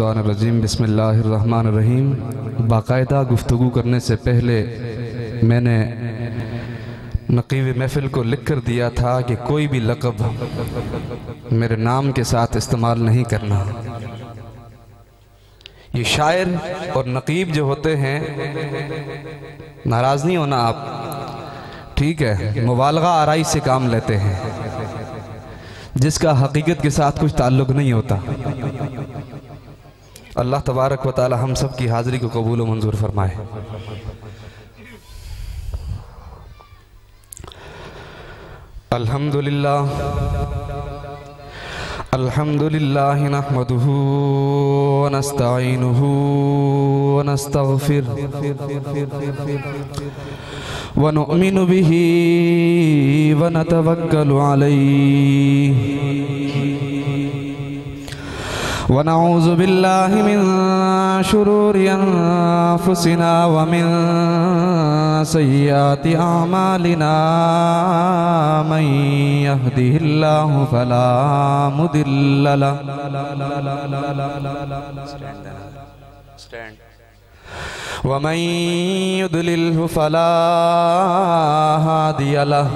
मिनश्शैतानिर्रजीम बिस्मिल्लाहिर्रहमानिर्रहीम। बाकायदा गुफ्तगू करने से पहले मैंने नक़ीब महफ़िल को लिख कर दिया था कि कोई भी लक़ब मेरे नाम के साथ इस्तेमाल नहीं करना। ये शायर और नक़ीब जो होते हैं, नाराज़ नहीं होना आप, ठीक है, मुबालगा आराई से काम लेते हैं जिसका हकीकत के साथ कुछ ताल्लुक़ नहीं होता। अल्लाह तबारक व तआला हम सब की हाज़िरी को कबूल व मंजूर फरमाए। अल्हम्दुलिल्लाह अल्हम्दुलिल्लाह नहमदुहु व नस्तईनुहु व नस्तगफिर व नुमिनु बिही व नतवक्कलु अलैहि व नऊज़ु बिल्लाहि मिन शुरूरि अनफुसिना व मिन सय्यिआति अमालिना मन यहदिहिल्लाहु फला मुदिल्ल लहु व मन युद्लिल्हु फला हादिय लहु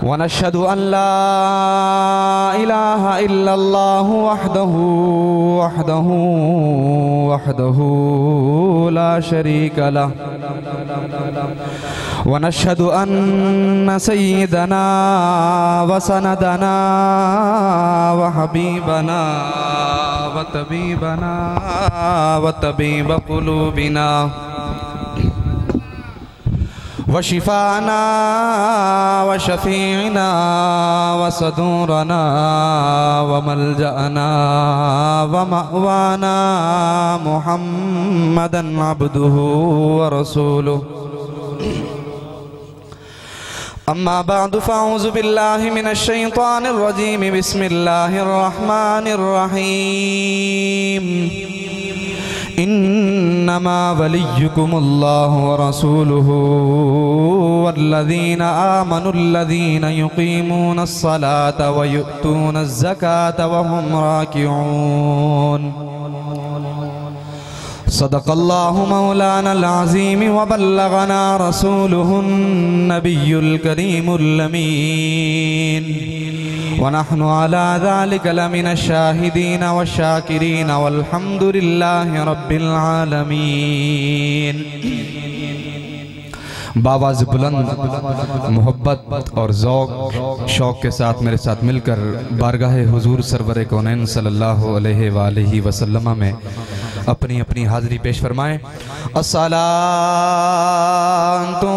व नशहदु अन ला इलाहा इल्लल्लाहु वहदहु ला शरीका लहु व नशहदु अन्न सय्यिदना व सनदना व हबीबना व तबीब कुलूबिना व शिफाना व शफीना व सदूरना व मलजअना व मअवाना मुहम्मदन अब्दुहु व रसूलुहु। अम्मा बअदु फ़अऊज़ु बिल्लाहि मिनश्शैतानिर्रजीम बिस्मिल्लाहिर्रहमानिर्रहीम। इन्नमा वलिय्युकुमुल्लाहु व रसूलुहु वल्लज़ीना आमनुल्लज़ीना युक़ीमूनस्सलाता व यु'तूनज़्ज़काता व हुम राकिऊन। सदक़ल्लाहु मौलानल अज़ीम व बल्लगना रसूलुहुन नबियुल करीमुल अमीन व नहनु अला ज़ालिका लमिनश शाहिदीन व शाकिरीन वल्हम्दुलिल्लाहि रब्बिल आलमीन। बावाज़ बुलंद मोहब्बत और ज़ौक़ शौक़ के साथ मेरे साथ मिलकर बारगाह हुज़ूर सरवर कौनैन सल्लल्लाहु अलैहि वसल्लम में अपनी अपनी हाज़िरी पेश फरमाएं। अस्सलातु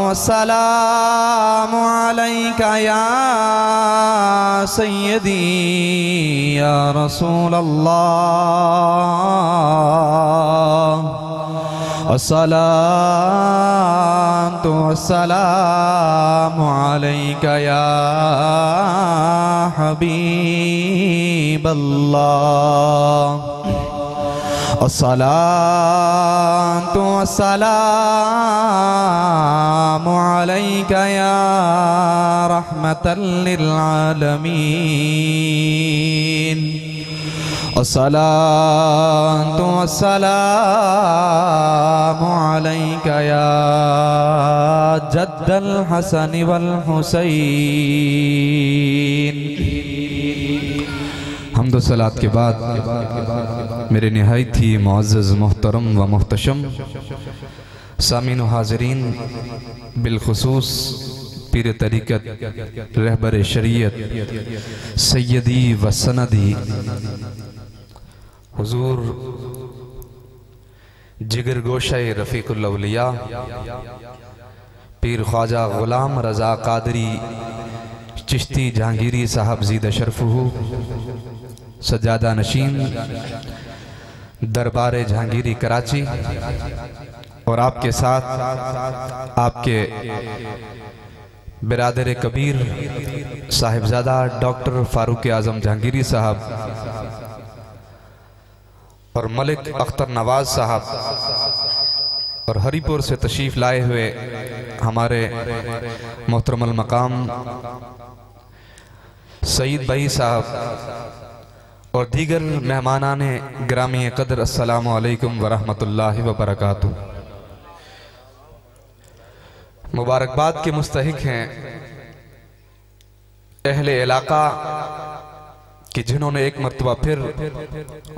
वस्सलामु अलैका या सय्यदी या रसूल अल्लाह। अस्सलातु वस्सलामु अलैका या हबीब अल्लाह। अस्सलातु वस्सलामु अलैका या रहमतल लिल आलमीन। अस्सलातु वस्सलामु अलैका या जद्दल हसन वल हुसैन। हम्द सलात के बाद मेरे निहायत ही मुअज़्ज़ज़ मोहतरम व मोहतशम सामीन व हाज़रीन, बिलखुसूस पीर तरीक़त रहबर शरीयत सैयदी व सनदी हुज़ूर जिगर गोशे रफ़ीक़ुल औलिया पीर ख्वाजा ग़ुलाम रज़ा क़ादरी चिश्ती जहांगीरी साहब ज़ीद शरफ़ुहु सज्जादा नशीन दरबार जहांगीरी कराची और आपके साथ आपके बिरादर कबीर साहिबजादा डॉक्टर फारूक आज़म जहांगीरी साहब और मलिक अख्तर नवाज साहब और हरीपुर से तशरीफ़ लाए हुए हमारे मोहतरमुल मकाम सईद भाई साहब और दीगर मेहमानाने ग्रामी क़द्र, अस्सलामु अलैकुम वरहमतुल्लाहि वबरकातुहू। मुबारकबाद के मुस्तहिक हैं अहले इलाका कि जिन्होंने एक मरतबा फिर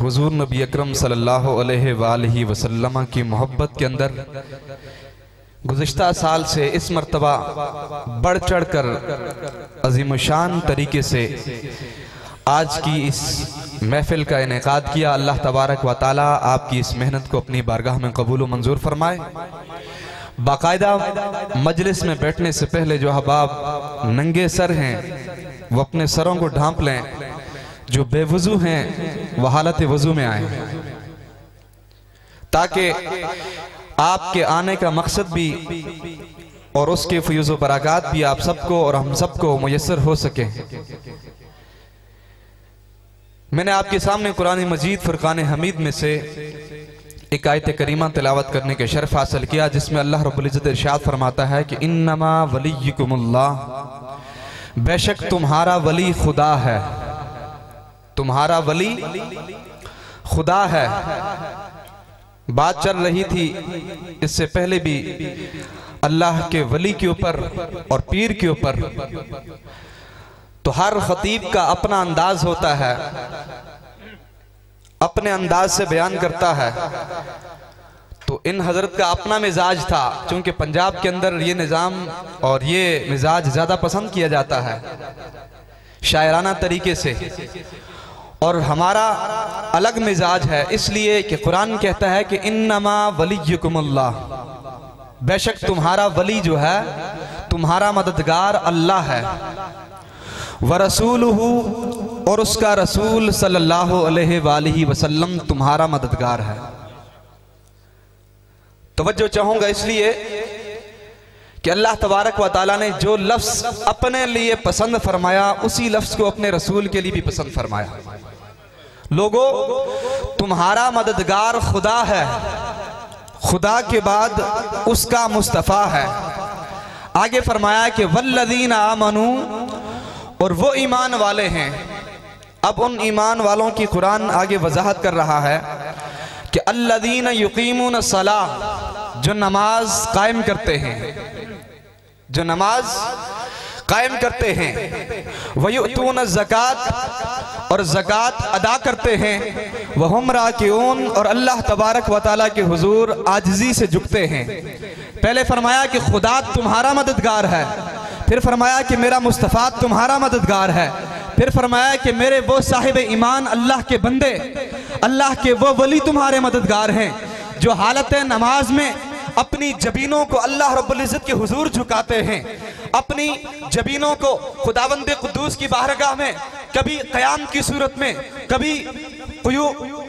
हुजूर नबी अकरम सल्लल्लाहु अलैहि वसल्लम की मोहब्बत के अंदर गुज़िश्ता साल से इस मरतबा बढ़ चढ़ कर अज़ीमुशान तरीके से आज की इस महफिल का इनेकाद किया। अल्लाह तबारक व तआला आपकी इस मेहनत को अपनी बारगाह में कबूल व मंजूर फरमाए। बाकायदा मजलिस में बैठने से पहले जो अहबाब नंगे सर हैं वो अपने सरों को ढांप लें, जो बेवुजू हैं वह हालत वजू में आए, ताकि आपके आने का मकसद भी और उसके फयूज़ व बरक़ात भी आप सबको और हम सबको मुयस्सर हो सके। मैंने आपके सामने कुरान मजीद फुरकान हमीद में से एक आयत करीमा तिलावत करने के शर्फ हासिल किया, जिसमें अल्लाह रब्बुल इज़्ज़त इरशाद फरमाता है कि इन्नमा वलियुकुमुल्लाह, बेशक तुम्हारा वली खुदा है, तुम्हारा वली खुदा है। बात चल रही थी इससे पहले भी अल्लाह के वली के ऊपर और पीर के ऊपर, तो हर खतीब का अपना अंदाज होता है, अपने अंदाज से बयान करता है। तो इन हजरत का अपना मिजाज था, क्योंकि पंजाब के अंदर ये निज़ाम और ये मिजाज ज़्यादा पसंद किया जाता है शायराना तरीके से, और हमारा अलग मिजाज है, इसलिए कि कुरान कहता है कि इन्नमा वलियुकुमुल्लाह, बेशक तुम्हारा वली जो है, तुम्हारा मददगार अल्लाह है, व रसूलुहु, और उसका रसूल सल्लल्लाहु अलैहि वसल्लम तुम्हारा मददगार है। तवज्जो चाहूंगा इसलिए कि अल्लाह तबारक व तआला ने जो लफ्ज़ अपने लिए पसंद फरमाया उसी लफ्ज़ को अपने रसूल के लिए भी पसंद फरमाया। लोगो, तुम्हारा मददगार खुदा है, खुदा के बाद उसका मुस्तफ़ा है। आगे फरमाया कि वल्लज़ीना आमनू, और वो ईमान वाले हैं। अब उन ईमान वालों की कुरान आगे वजाहत कर रहा है कि अल्लज़ीना युकीमून सलाह, जो नमाज कायम करते हैं, जो नमाज कायम करते हैं, वयुतून ज़कात, और ज़कात अदा करते हैं, वहुम राकिऊन, और अल्लाह तबारक व तआला के हुजूर आजिज़ी से झुकते हैं। पहले फरमाया कि खुदा तुम्हारा मददगार है, फिर फरमाया कि मेरा मुस्तफ़ा तुम्हारा मददगार है, फिर फरमाया कि मेरे वो साहिब ईमान अल्लाह के बंदे, अल्लाह के वो वली तुम्हारे मददगार हैं, जो हालत नमाज में अपनी जबीनों को अल्लाह रब्बुल इज़्ज़त के हुजूर झुकाते हैं, अपनी जबीनों को खुदावंद कुद्दूस की बारगाह में कभी क़याम की सूरत में, कभी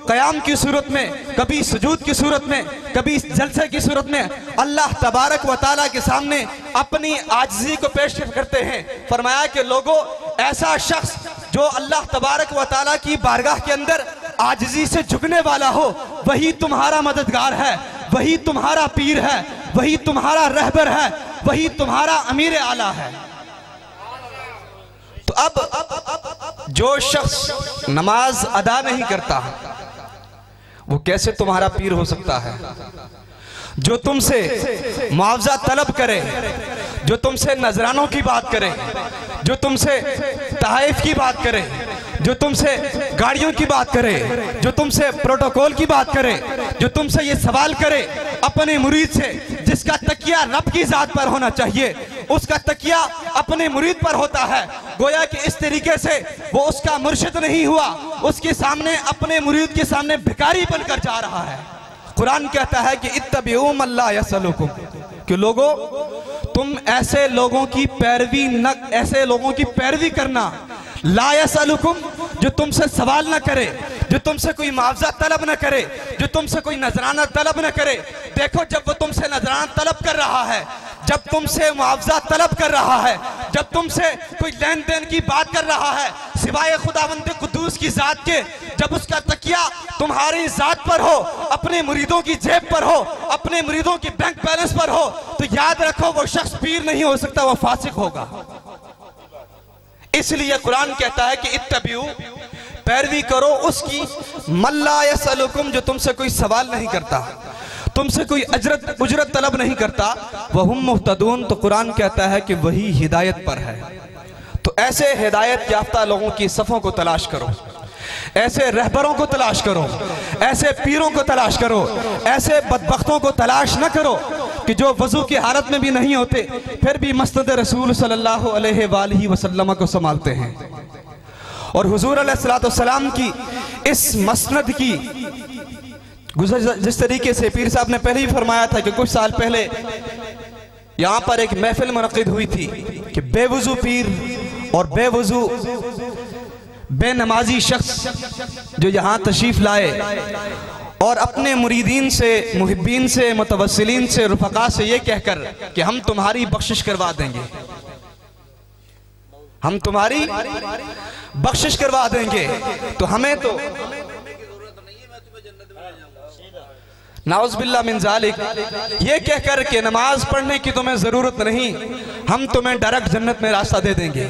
क़याम की सूरत में, कभी सुजूद की सूरत में, कभी जलसे की सूरत में अल्लाह तबारक व तआला के सामने अपनी आजिज़ी को पेश करते हैं। फरमाया कि लोगों, ऐसा शख्स जो अल्लाह तबारक व तआला की बारगाह के अंदर आजिज़ी से झुकने वाला हो, वही तुम्हारा मददगार है, वही तुम्हारा पीर है, वही तुम्हारा रहबर है, वही तुम्हारा अमीर आला है। तो अब जो शख्स नमाज अदा नहीं करता वो कैसे तुम्हारा पीर हो सकता है? जो तुमसे मुआवजा तलब करे, जो तुमसे नजरानों की बात करे, जो तुमसे तहफ़ की बात करे, जो तुमसे गाड़ियों की बात करे, जो तुमसे प्रोटोकॉल की बात करे, जो तुमसे ये सवाल करे अपने मुरीद से, जिसका तकिया रब की ज़ात पर होना चाहिए, उसका तकिया अपने मुरीद पर होता है। गोया कि इस तरीके से वो उसका मुर्शिद नहीं हुआ, उसके सामने अपने मुरीद के सामने भिखारी बनकर जा रहा है। कुरान कहता है कि इत्तबिऊ मा ला यसअलुकुम, कि लोगों तुम ऐसे लोगों की पैरवी न, ऐसे लोगों की पैरवी करना, ला यसअलुकुम, जो तुमसे सवाल न करे, जो तुमसे कोई मुआवजा तलब न करे, जो तुमसे कोई नजराना तलब न करे। देखो, जब वो तुमसे नजराना तलब कर रहा है, जब तुमसे मुआवजा तलब कर रहा है, जब तुमसे कोई लेन देन की बात कर रहा है सिवाय खुदावंद कुद्दूस की जात के, जब उसका तकिया तुम्हारी जात पर हो, अपने मुरीदों की जेब पर हो, अपने मुरीदों की बैंक बैलेंस पर हो, तो याद रखो वो शख्स पीर नहीं हो सकता, वो फासिक होगा। इसलिए कुरान कहता है कि इत्तबिऊ, पैरवी करो उसकी, मल्ला यसअलुकुम, जो तुमसे कोई सवाल नहीं करता, तुमसे कोई उजरत तलब नहीं करता, वहुम मुहतदून, तो कुरान कहता है कि वही हिदायत पर है। तो ऐसे हिदायत याफ्ता लोगों की सफ़ों को तलाश करो, ऐसे रहबरों को तलाश करो, ऐसे पीरों को तलाश करो, ऐसे बदबख्तों को तलाश न करो कि जो वज़ू की हालत में भी नहीं होते फिर भी मस्जिद रसूल सल्लल्लाहु अलैहि वसल्लम को संभालते हैं। और हुजूर अलैहिस्सलाम की इस मसनद की जिस तरीके से पीर साहब ने पहले ही फरमाया था कि कुछ साल पहले यहाँ पर एक महफिल मुनक़िद हुई थी कि बेवुजू पीर और बेवुजू बेनमाजी शख्स जो यहाँ तशरीफ़ लाए और अपने मुरीदीन से, मुहिब्बीन से, मुतवस्सिलीन से, रुफ़क़ा से ये कहकर कि हम तुम्हारी बख्शिश करवा देंगे, हम तुम्हारी बख्शिश करवा देंगे, तो हमें तो नाउज़ बिल्लाह मिन ज़ालिक ये कहकर के नमाज पढ़ने की तुम्हें ज़रूरत नहीं, हम तुम्हें डायरेक्ट जन्नत में रास्ता दे देंगे।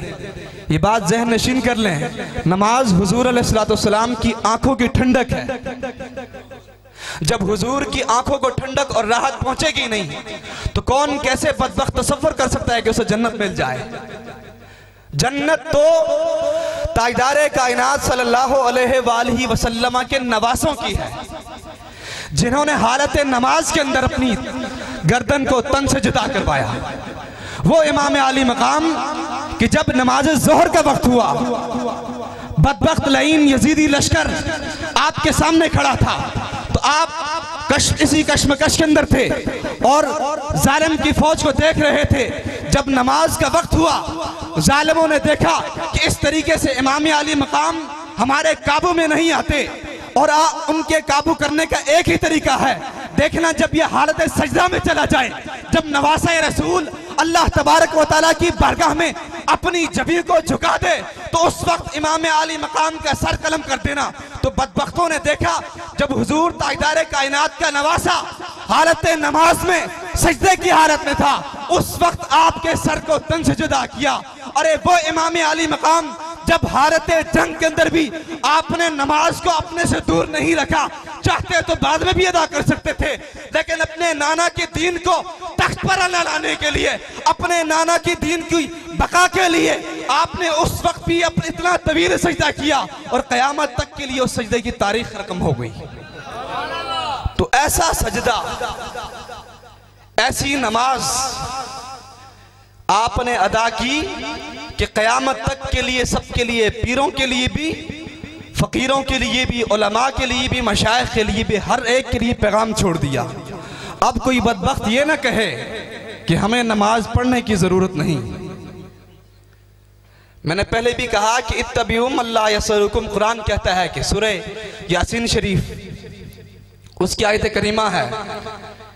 ये बात ज़हन नशीन कर लें, नमाज हुजूर अलैहिस्सलाम की आंखों की ठंडक है। जब हुजूर की आंखों को ठंडक और राहत पहुंचेगी नहीं तो कौन कैसे बदबख्त तसव्वुर कर सकता है कि उसे जन्नत मिल जाए। जन्नत तो ताजदारे कायनात सल्लल्लाहु अलैहि वसल्लम के नवासों की है, जिन्होंने हालत नमाज के अंदर अपनी गर्दन को तन से जुदा करवाया। वो इमाम आली मकाम कि जब नमाज ज़ोहर का वक्त हुआ, बदबख्त लईन यजीदी लश्कर आपके सामने खड़ा था, तो आप इसी कश्मकश के अंदर थे और जालिम की फौज को देख रहे थे। जब नमाज का वक्त हुआ, जालिमों ने देखा कि इस तरीके से इमाम आली मकाम हमारे काबू में नहीं आते और उनके काबू करने का एक ही तरीका है, देखना जब ये हालत सजदा में चला जाए, जब नवासा रसूल अल्लाह तबारक व तआला की बारगाह में अपनी जबीन को झुका दे तो उस वक्त इमाम आली मकाम का सर कलम कर देना। तो बदबख्तों ने देखा जब हुजूर ताजदारे कायनात का नवासा हालत नमाज में सजदे की हालत में था, उस वक्त आपके सर को तन से जुदा किया। अरे वो इमाम आली मकाम जब हालत जंग के अंदर भी आपने नमाज को अपने से दूर नहीं रखा, चाहते तो बाद में भी अदा कर सकते थे, लेकिन अपने नाना के दीन को तख्त पर न लाने के लिए, अपने नाना की दीन की बका के लिए आपने उस वक्त भी इतना तवील सजदा किया और क़यामत तक के लिए उस सजदे की तारीख रकम हो गई। तो ऐसा सजदा, ऐसी नमाज आपने अदा की कि क़यामत तक के लिए, सबके लिए, पीरों के लिए भी, फ़कीरों के लिए भी, उलमा के लिए भी, मशाइख के लिए भी, हर एक के लिए पैगाम छोड़ दिया। अब कोई बदबख्त ये ना कहे कि हमें नमाज पढ़ने की ज़रूरत नहीं। मैंने पहले भी कहा कि इत्तबिउ मल्ला यसरुकुम, कुरान कहता है कि सूरह यासीन शरीफ उसकी आयत करीमा है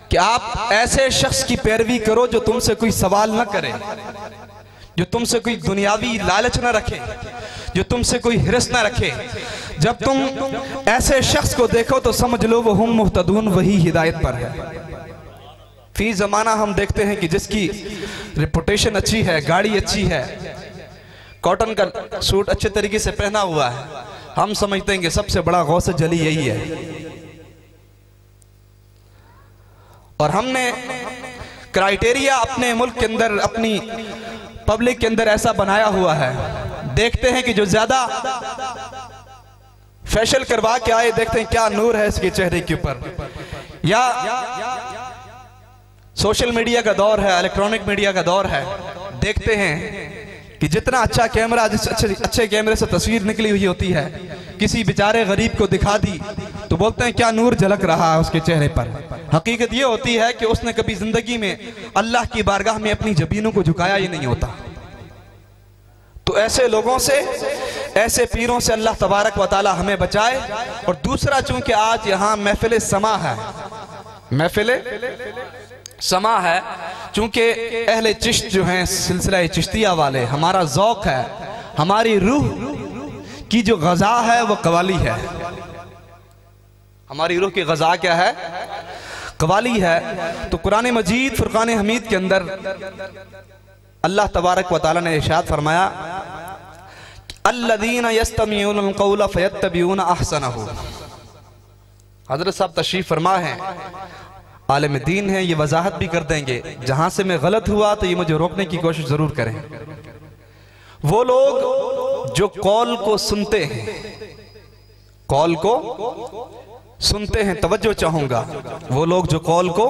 कि आप ऐसे शख्स की पैरवी करो जो तुमसे कोई सवाल न करे, जो तुमसे कोई दुनियावी लालच न रखे, जो तुमसे कोई हिरस न रखे। जब तुम ऐसे शख्स को देखो तो समझ लो वो हम मुहतदून, वही हिदायत पर है। फी ज़माना हम देखते हैं कि जिसकी रिपुटेशन अच्छी है, गाड़ी अच्छी है, कॉटन का सूट अच्छे तरीके से पहना हुआ है, हम समझते हैं कि सबसे बड़ा गौस जली यही है। और हमने क्राइटेरिया अपने मुल्क के अंदर, अपनी पब्लिक के अंदर ऐसा बनाया हुआ है, देखते हैं कि जो ज्यादा फैशन करवा के आए, देखते हैं क्या नूर है इसके चेहरे के ऊपर, या सोशल मीडिया का दौर है, इलेक्ट्रॉनिक मीडिया का दौर है, देखते हैं कि जितना अच्छा कैमरा, जिस अच्छे कैमरे से तस्वीर निकली हुई होती है, किसी बेचारे गरीब को दिखा दी तो बोलते हैं क्या नूर झलक रहा है उसके चेहरे पर। हकीकत ये होती है कि उसने कभी जिंदगी में अल्लाह की बारगाह में अपनी जबीनों को झुकाया ही नहीं होता। तो ऐसे लोगों से, ऐसे पीरों से अल्लाह तबारक व तआला हमें बचाए। और दूसरा, चूंकि आज यहाँ महफिल समा है, महफिल समा है, चूंकि अहले चिश्त जो हैं, सिलसिला चिश्तिया वाले, हमारा ज़ौक़ है, हमारी रूह की जो ग़ज़ा है वो कवाली है। हमारी रूह की ग़ज़ा क्या है? कवाली है। तो कुरान मजीद फुरक़ान हमीद के अंदर अल्लाह तबारक व तआला ने इरशाद फरमाया, अल्लज़ीना यस्तमीऊनल क़ौला फ़यत्तबीऊना अहसनहु। हज़रत साहब तशरीफ़ फरमा है, आलिम दीन है, ये वजाहत भी कर देंगे। जहां से मैं गलत हुआ तो ये मुझे रोकने की कोशिश जरूर करें। वो लोग जो कौल को सुनते हैं, कौल को सुनते हैं, तवज्जो चाहूंगा, वो लोग जो कौल को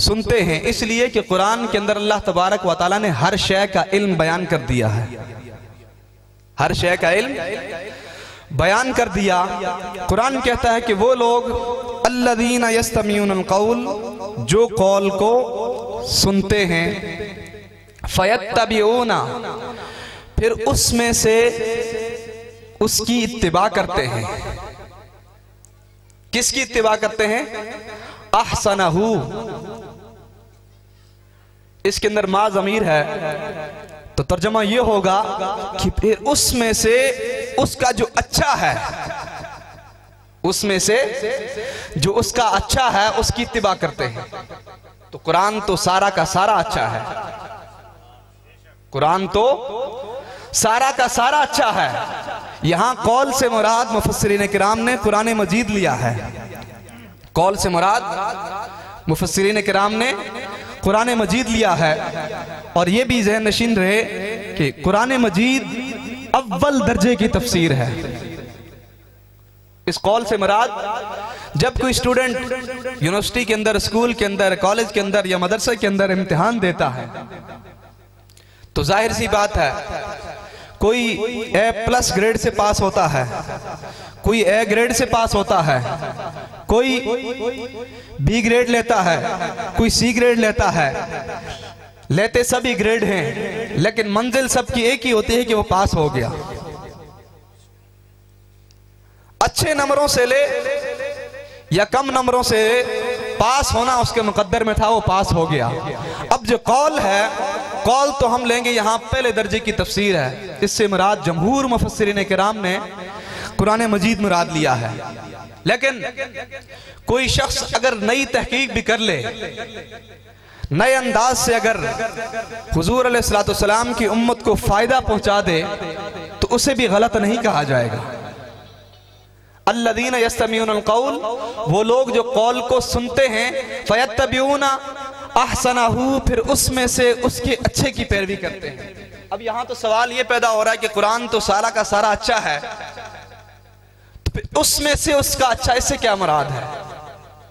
सुनते हैं, इसलिए कि कुरान के अंदर अल्लाह तबारक व तआला ने हर शय का इल्म बयान कर दिया है, हर शय का इल्म बयान कर दिया। कुरान कहता है कि वो लोग अल्लज़ीना यस्तमीऊनल क़ौल, जो कौल को सुनते हैं, फ़यत्तबीऊना, फिर उसमें से उसकी इत्तिबा करते हैं। किसकी इत्तिबा करते हैं? अहसनहु। इसके अंदर मा ज़मीर है, तो तर्जमा ये होगा कि फिर उसमें से उसका जो अच्छा है, उसमें से जो उसका अच्छा है उसकी इत्तिबा करते हैं। तो कुरान तो सारा का सारा अच्छा है, कुरान तो सारा का सारा अच्छा है। यहां कौल से मुराद मुफस्सिरीन किराम ने कुरान मजीद लिया है, कौल से मुराद मुफस्सिरीन किराम ने कुरान मजीद लिया है। और यह भी ज़हन नशीन रहे कि कुरान मजीद अव्वल दर्जे की तफसीर है। इस कौल से मुराद जब कोई स्टूडेंट यूनिवर्सिटी के अंदर, स्कूल के अंदर, कॉलेज के अंदर या मदरसे के अंदर इम्तिहान देता है, तो जाहिर सी बात है कोई A+ ग्रेड से पास होता है, कोई A ग्रेड से पास होता है, कोई B ग्रेड लेता है, कोई C ग्रेड लेता है। लेते सभी ग्रेड हैं, लेकिन मंजिल सबकी एक ही होती है कि वो पास हो गया। अच्छे नंबरों से ले या कम नंबरों से पास होना उसके मुकद्दर में था, वो पास हो गया। अब जो कौल है, कौल तो हम लेंगे यहां पहले दर्जे की तफसीर है। इससे मुराद जमहूर मुफस्सिरीन किराम ने कुरान मजीद मुराद लिया है। लेकिन कोई शख्स अगर नई तहकीक भी कर ले, नए अंदाज से अगर हुजूर अलैहिस्सलाम की उम्मत को फायदा पहुंचा दे, तो उसे भी गलत नहीं कहा जाएगा। अल्लज़ीना यस्तमीऊनल क़ौल, वो लोग जो कौल को सुनते हैं, फ़यत्तबीऊना अहसनहु, फिर उसमें से उसके अच्छे की पैरवी करते हैं। अब यहां तो सवाल ये पैदा हो रहा है कि कुरान तो सारा का सारा अच्छा है, तो फिर उसमें से उसका अच्छा, इससे क्या मुराद है?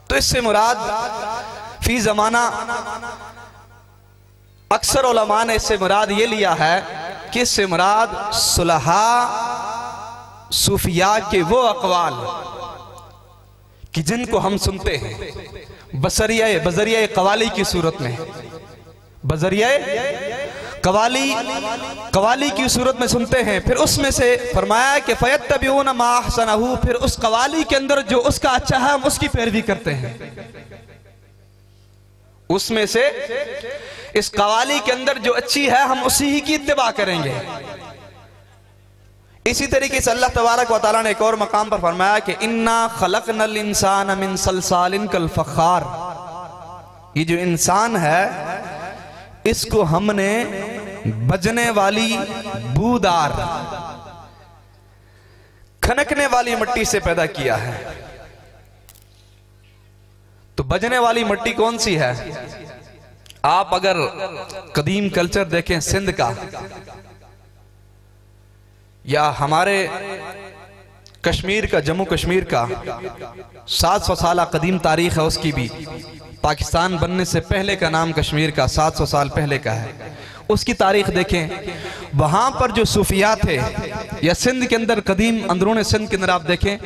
तो इससे मुराद फी ज़माना अक्सर उलमा ने इससे मुराद ये लिया है कि इससे मुराद सुलहा सूफिया के वो अक़वाल कि जिनको हम सुनते हैं बजरिया कवाली की सूरत में, बजरिया कवाली की सूरत में सुनते हैं। फिर उसमें से फरमाया कि फ़यत्तबीऊना मा अहसनहु, फिर उस कवाली के अंदर जो उसका अच्छा है हम उसकी पैरवी करते हैं। उसमें से इस कवाली के अंदर जो अच्छी है हम उसी ही की इत्तिबा करेंगे। इसी तरीके से अल्लाह तबारक व तआला ने एक और मकाम पर फरमाया कि इन्ना खलक़नल इंसान मिन सलसालिन कल फ़ख़्ख़ार, ये जो इंसान है इसको हमने बजने वाली, बूदार, खनकने वाली मिट्टी से पैदा किया है। तो बजने वाली मिट्टी कौन सी है? आप अगर कदीम कल्चर देखें सिंध का या हमारे कश्मीर का, जम्मू कश्मीर का 700 साल कदीम तारीख है उसकी भी। पाकिस्तान बनने से पहले का नाम कश्मीर का 700 साल पहले का है। उसकी तारीख देखें, वहां पर जो सूफिया थे, या सिंध के अंदर कदीम अंदरूनी सिंध के अंदर आप देखें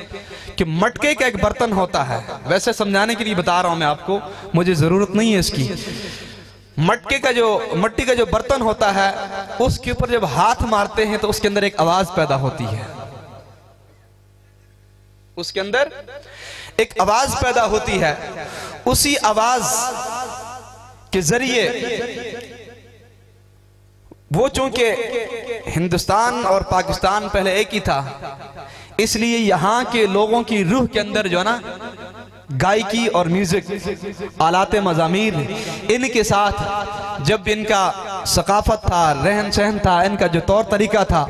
कि मटके का एक बर्तन होता है। वैसे समझाने के लिए बता रहा हूं मैं आपको, मुझे जरूरत नहीं है इसकी। मटके का जो, मिट्टी का जो बर्तन होता है, उसके ऊपर जब हाथ मारते हैं तो उसके अंदर एक आवाज पैदा होती है, उसके अंदर एक आवाज पैदा होती है। उसी आवाज के जरिए वो, चूंकि हिंदुस्तान और पाकिस्तान पहले एक ही था, इसलिए यहां के लोगों की रूह के अंदर जो है ना गायकी और म्यूजिक, आलाते मज़ामीर, इनके साथ जब इनका सकाफत था, रहन सहन था, इनका जो तौर तरीका था,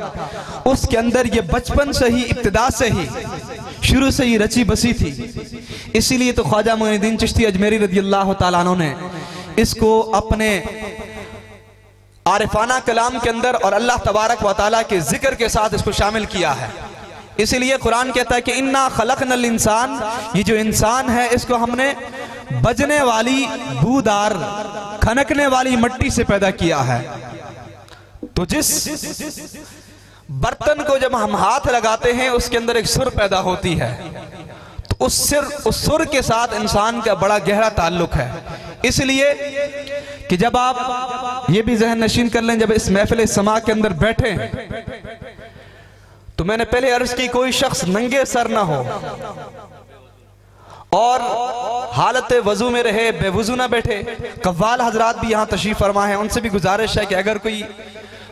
उसके अंदर ये बचपन से ही, इब्तिदा से ही, शुरू से ही रची बसी थी। इसीलिए तो ख्वाजा मोइनुद्दीन चिश्ती अजमेरी रज़ियल्लाहु ताला अन्हु ने इसको अपने आरिफाना कलाम के अंदर और अल्लाह तबारक व तआला के जिक्र के साथ इसको शामिल किया है। इसीलिए कुरान कहता है कि इन्ना खलकनल इंसान, ये जो इंसान है इसको हमने बजने वाली, बूदार, खनकने वाली मिट्टी से पैदा किया है। तो जिस बर्तन को जब हम हाथ लगाते हैं उसके अंदर एक सुर पैदा होती है, तो उस सुर के साथ इंसान का बड़ा गहरा ताल्लुक है। इसलिए कि जब आप ये भी जहन नशीन कर लें, जब इस महफिल समा के अंदर बैठे तो मैंने पहले अर्ज की, कोई शख्स नंगे सर ना हो और हालत वजू में रहे, बेवजू ना बैठे। कव्वाल हजरात भी यहाँ तशरीफ फरमा है, उनसे भी गुजारिश है कि अगर कोई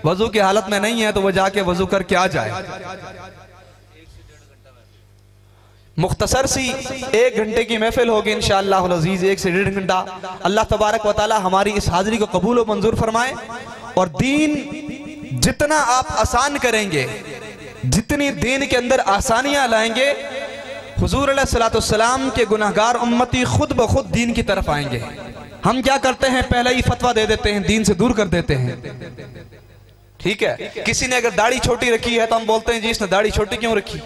वजू की हालत में नहीं है तो वह जाके वजू करके आ जाए। मुख्तसर सी 1 घंटे की महफिल होगी इंशाअल्लाह अज़ीज़, 1 से 1.5 घंटा। अल्लाह तबारक व तआला हमारी इस हाजिरी को कबूल व मंजूर फरमाए। और दीन जितना आप आसान करेंगे, जितनी दीन के अंदर आसानियां लाएंगे, हुजूर अलैहिस्सलाम के गुनाहगार उम्मती खुद ब खुद दीन की तरफ आएंगे। हम क्या करते हैं, पहले ही फतवा दे देते हैं, दीन से दूर कर देते हैं। ठीक है, किसी ने अगर दाढ़ी छोटी रखी है तो हम बोलते हैं जी इसने दाढ़ी छोटी क्यों रखी।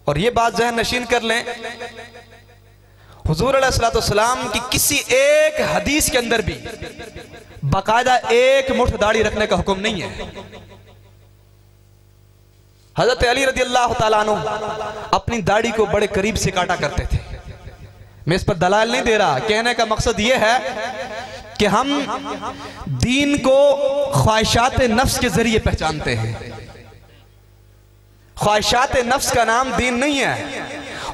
और ये बात ज़हन नशीन कर लें, हुजूर अलैहिस्सलाम की किसी एक हदीस के अंदर भी बाकायदा 1 मुठ दाढ़ी रखने का हुक्म नहीं है। हजरत अली रज़ियल्लाहु ताला अन्हु अपनी दाढ़ी को बड़े करीब से काटा करते थे। मैं इस पर दलाल नहीं दे रहा, कहने का मकसद यह है कि हम दीन को ख्वाहिशात नफ्स के जरिए पहचानते हैं। ख्वाहिशात नफ्स का नाम दीन नहीं है,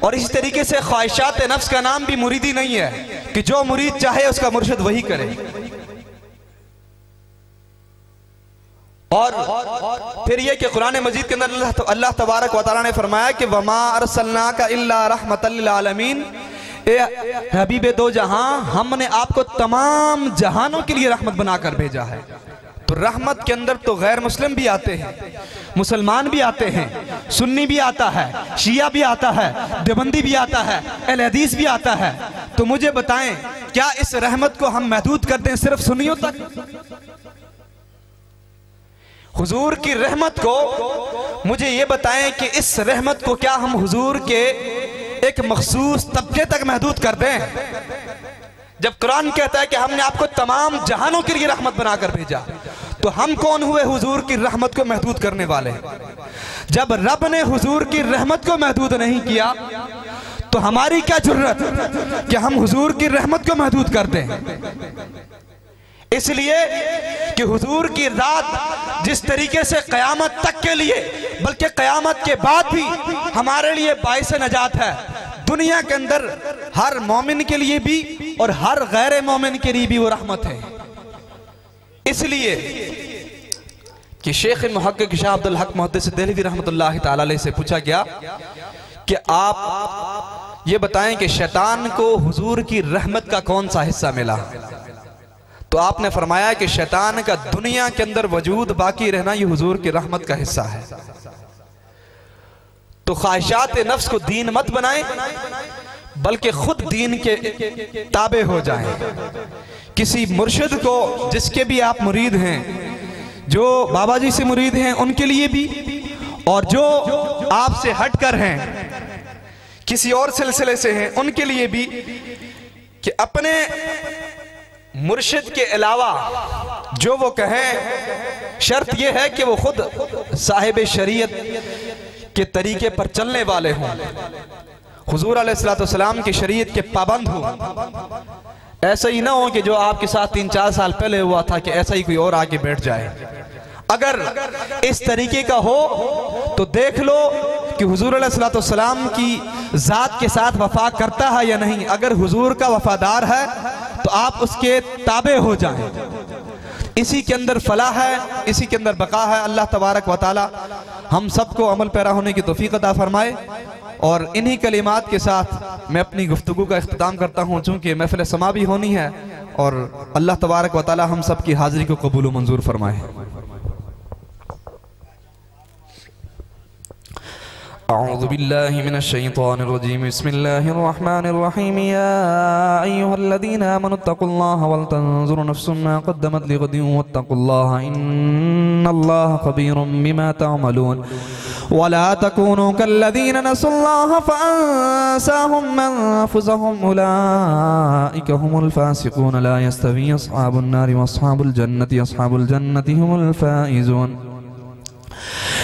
और इस तरीके से ख्वाहिशात नफ्स का नाम भी मुरीदी नहीं है कि जो मुरीद चाहे उसका मुर्शिद वही करे। और फिर यह कि कुरान मजीद के अंदर अल्लाह तबारक व तआला ने फरमाया कि वमा अरसलनाका इल्ला रहमतल लिल आलमीन, ए हबीबे दो जहां, हमने आपको तमाम जहानों के लिए रहमत बनाकर भेजा है। तो रहमत के अंदर तो गैर मुस्लिम भी आते हैं, मुसलमान भी आते हैं, सुन्नी भी आता है, शिया भी आता है, देवबंदी भी आता है, अहले हदीस भी आता है। तो मुझे बताएं, क्या इस रहमत को हम महदूद कर दें सिर्फ सुन्नियों तक? हुजूर की रहमत को, मुझे ये बताएं कि इस रहमत को क्या हम हुजूर के एक मखसूस तबके तक महदूद कर दें? जब कुरान कहता है कि हमने आपको तमाम जहानों के लिए रहमत बनाकर भेजा, तो हम कौन हुए हुजूर की रहमत को महदूद करने वाले? जब रब ने हुजूर की रहमत को महदूद नहीं किया तो हमारी क्या जुर्रत कि हम हुजूर की रहमत को महदूद कर दें। इसलिए कि हुजूर की रात जिस तरीके से क़यामत तक के लिए, बल्कि क़यामत के बाद भी हमारे लिए बाइस नजात है, दुनिया के अंदर हर मोमिन के लिए भी और हर गैर मोमिन के लिए भी वो रहमत है। इसलिए कि शेख मुहक्किक शाह अब्दुल हक मुहद्दिस देहलवी रहमतुल्लाह तआला अलैह से पूछा गया कि आप ये बताएं कि शैतान को हुजूर की रहमत का कौन सा हिस्सा मिला? तो आपने फरमाया कि शैतान का दुनिया के अंदर वजूद बाकी रहना ये हुजूर की रहमत का हिस्सा है। तो ख्वाहिशात नफ्स को दीन मत बनाएं, बल्कि खुद दीन के ताबे हो जाएं। किसी मुर्शिद को, जिसके भी आप मुरीद हैं, जो बाबा जी से मुरीद हैं उनके लिए भी, और जो आपसे हटकर हैं, किसी और सिलसिले से हैं, उनके लिए भी, कि अपने मुर्शिद के अलावा जो वो कहें, शर्त यह है कि वो खुद साहिब शरीयत के तरीके पर चलने वाले हों, हुजूर अलैहिस्सलाम की शरीयत के पाबंद हों। ऐसा ही ना हो कि जो आपके साथ 3-4 साल पहले हुआ था कि ऐसा ही कोई और आके बैठ जाए। अगर इस तरीके का हो तो देख लो कि हुजूर अलैहिस्सलाम की जात के साथ वफा करता है या नहीं। अगर हुजूर का वफादार है तो आप उसके ताबे हो जाएं। इसी के अंदर फलाह है, इसी के अंदर बका है। अल्लाह तबारक व तआला हम सबको अमल पैरा होने की तौफीक अता फरमाए। और इन्हीं कलिमात के साथ मैं अपनी गुफ्तगू का इख्तिताम करता हूँ, चूँकि महफिल समा भी होनी है और अल्लाह तबारक व तआला हम सब की हाजिरी को कबूल व मंजूर फरमाए। अऊज़ु बिल्लाहि मिनश शैतानिर रजीम, बिस्मिल्लाहिर रहमानिर रहीम। या अय्युहल्लज़ीना आमनुत्तक़ुल्लाहा वल तंज़ुर नफ्सुम मा क़द्दमत लिग़दिन वत्तक़ुल्लाहा इन्नल्लाहा ख़बीरुम बिमा तअमलून। वला तकूनू कल्लज़ीना नसुल्लाहा फ़अंसाहुम अनफुसहुम उलाइका हुमुल फ़ासिक़ून। ला यस्तवी अस्हाबुन नारि वअस्हाबुल जन्नति हुमुल फ़ाइज़ून।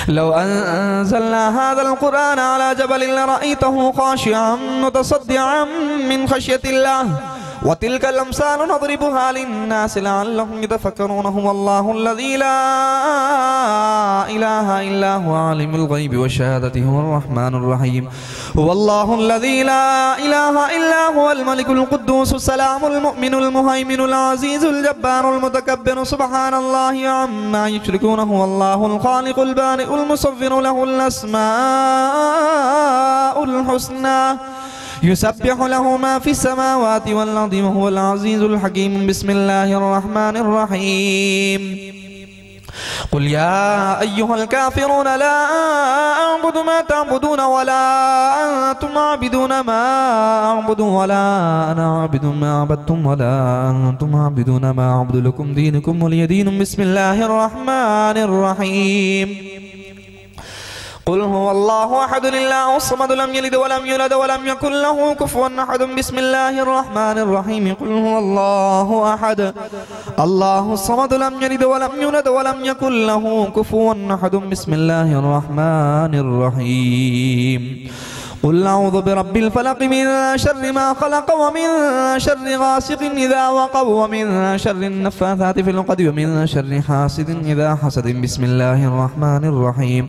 लौ अंज़लना हाज़ल क़ुरआन अला जबलिन लरअयतहु ख़ाशिअन मुतसद्दिअन मिन ख़श्यतिल्लाह व तिल्कल अम्सालु नज़रिबुहा लिन्नासि लअल्लहुम यतफ़क्करून। हुवल्लाहु अल्लज़ी ला इलाहा इल्ला हुवा आलिमुल ग़ैबि वश्शहादति हुवर रहमानुर रहीम। हुवल्लाहु अल्लज़ी ला इलाहा इल्ला हुवल मलिकुल क़ुद्दूसुस सलामुल मुअमिनुल मुहैमिनुल अज़ीज़ुल जब्बारुल मुतकब्बिरु सुब्हानल्लाहि अम्मा युश्रिकून। हुवल्लाहुल ख़ालिक़ुल बारिउल मुसव्विरु लहुल अस्माउल हुस्ना युसब्बिहु लहु मा फिस समावाति वल अर्दि व हुवल अज़ीज़ुल हकीम। बिस्मिल्लाहिर रहमानिर रहीम। कुल या अय्युहल काफ़िरून ला अअबुदु मा तअबुदून वला अंतुम आबिदून मा अअबुदु वला अना आबिदु मा अबदतुम वला अंतुम आबिदून मा अअबुदु लकुम दीनुकुम वलिय दीन। बिस्मिल्लाहिर रहमानिर रहीम। कुल हुवल्लाहु अहद अल्लाहु सम्मद लम यलिद वलम यूलद वलम यकुल लहु कुफुवन अहद। बिस्मिल्लाहिर रहमानिर रहीम। कुल हुवल्लाहु अहद अल्लाहु सम्मद लम यलिद वलम यूलद वलम यकुल लहु कुफुवन अहद। बिस्मिल्लाहिर रहमानिर रहीम। कुल अऊज़ु बिरब्बिल फलक़ मिन शर्रि मा ख़लक़ व मिन शर्रि गासिक़िन इज़ा वक़ब व मिन शर्रि नफ़्फ़ाथाति फ़िल उक़द व मिन शर्रि हासिदिन इज़ा हसद। बिस्मिल्लाहिर रहमानिर रहीम।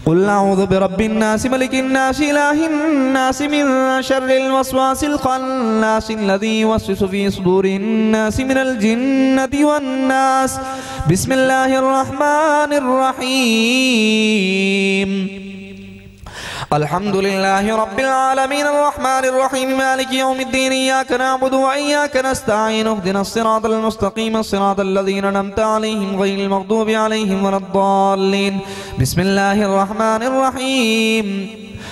कुल अऊज़ु बिरब्बिन नास मलिकिन नास इलाहिन नास मिन शर्रिल वस्वासिल ख़न्नास अल्लज़ी युवस्विसु फ़ी सुदूरिन नास मिनल जिन्नति वन नास। बिस्मिल्लाहिर रहमानिर रहीम। अल्हम्दुलिल्लाहि रब्बिल आलमीन अर्रहमानिर रहीम मालिकि यौमिद्दीन। इय्याका नअबुदु व इय्याका नस्तईन इहदिनस सिरातल मुस्तक़ीम सिरातल लज़ीना अनअमता अलैहिम गैरिल मग़दूबि अलैहिम वलद्दाल्लीन। बिस्मिल्लाहिर रहमानिर रहीम।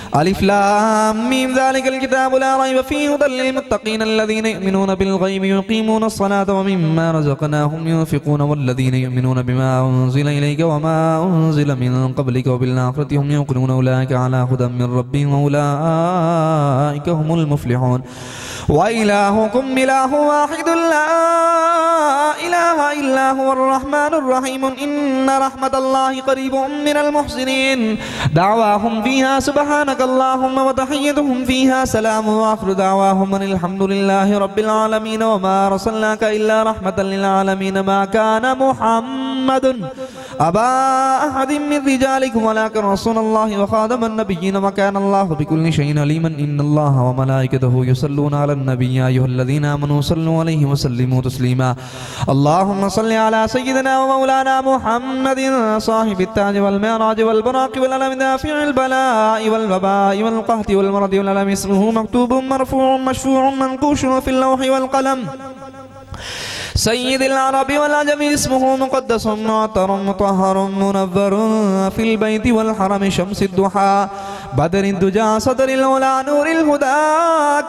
अलिफ लाम मीम ज़ालिकल किताबु ला रैब फ़ीहि हुदल लिल्मुत्तक़ीन अल्लज़ीना युमिनूना बिल ग़ैबि युक़ीमूनस सलाता व मिम्मा रज़क़नाहुम युनफ़िक़ून वल्लज़ीना युमिनूना बिमा उन्ज़िला इलैका व मा उन्ज़िला मिन क़ब्लिका व बिल आख़िरति हुम युक़िनून। उलाइका अला हुदम मिन रब्बिहिम व उलाइका हुमुल मुफ़्लिहून। व इलाहुकुम इलाहुन वाहिदुन ला इलाहा इल्ला हुवर रहमानुर रहीम। इन्ना रहमतल्लाहि क़रीबुम मिनल मुहसिनीन। दावाहुम फ़ीहा सुब्हानक अल्लाहुम्मा व तहिय्यतुहुम फ़ीहा सलाम व आखिरु दावाहुम अनिल हम्दुलिल्लाहि रब्बिल आलमीन व मा अर्सलनाका इल्ला रहमतल लिल आलमीन। मा काना मुहम्मदुन अबा अहदिम मिन रिजालिकुम वलाकिन रसूलुल्लाहि व खातमन नबिय्यीन व काना अल्लाहु बिकुल्लि शैइन अलीमन। इन्नल्लाहा व मलाइकतहु युसल्लूना अलन नबी या अय्युहल्लज़ीना आमनू सल्लु अलैहि व सल्लिमू तस्लीमा। अल्लाहुम्मा सल्लि अला सय्यिदिना व मौलाना मुहम्मदिन साहिबित ताज वल मिअराज वल बराक़ि वल अलम दाफ़िअल बलाइ वल वबाइ वल क़हति वल मरदि वल अलम। इस्मुहु मक्तूबुन मरफ़ूउन मशफ़ूउन मनक़ूशुन फ़िल लौहि वल क़लम। सय्यिदिल अरबि वल अजमि इस्मुहु मुक़द्दसुन मुअत्तरुन मुतहहरुन मुनव्वरुन फ़िल बैति वल हरमि शम्सिद दुहा बदरिद दुजा सदरिल उला नूरिल हुदा